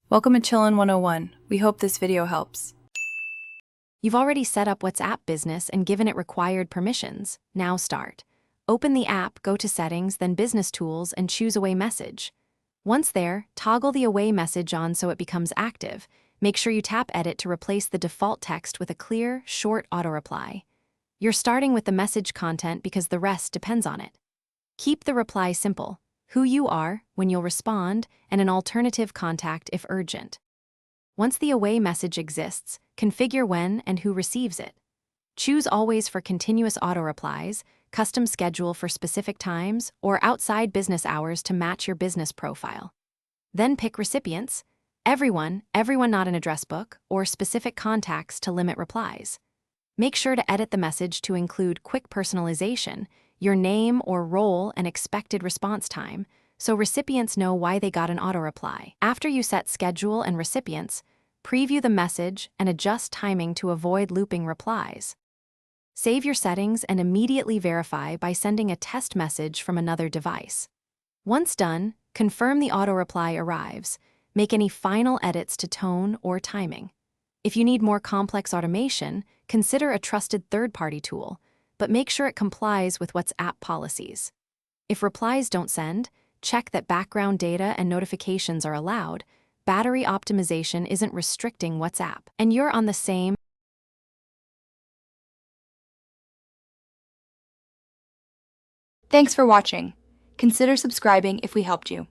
Welcome to Chillin' 101. We hope this video helps. You've already set up WhatsApp Business and given it required permissions. Now start. Open the app, go to Settings, then Business Tools, and choose Away Message. Once there, toggle the Away message on so it becomes active. Make sure you tap Edit to replace the default text with a clear, short auto-reply. You're starting with the message content because the rest depends on it. Keep the reply simple: who you are, when you'll respond, and an alternative contact if urgent. Once the away message exists, configure when and who receives it. Choose Always for continuous auto-replies, custom schedule for specific times, or outside business hours to match your business profile. Then pick recipients: everyone not in address book, or specific contacts to limit replies. Make sure to edit the message to include quick personalization, your name or role and expected response time, so recipients know why they got an auto-reply. After you set schedule and recipients, preview the message and adjust timing to avoid looping replies. Save your settings and immediately verify by sending a test message from another device. Once done, confirm the auto-reply arrives. Make any final edits to tone or timing. If you need more complex automation, consider a trusted third-party tool, but make sure it complies with WhatsApp policies. If replies don't send, check that background data and notifications are allowed. Battery optimization isn't restricting WhatsApp, and you're on the same. Thanks for watching. Consider subscribing if we helped you.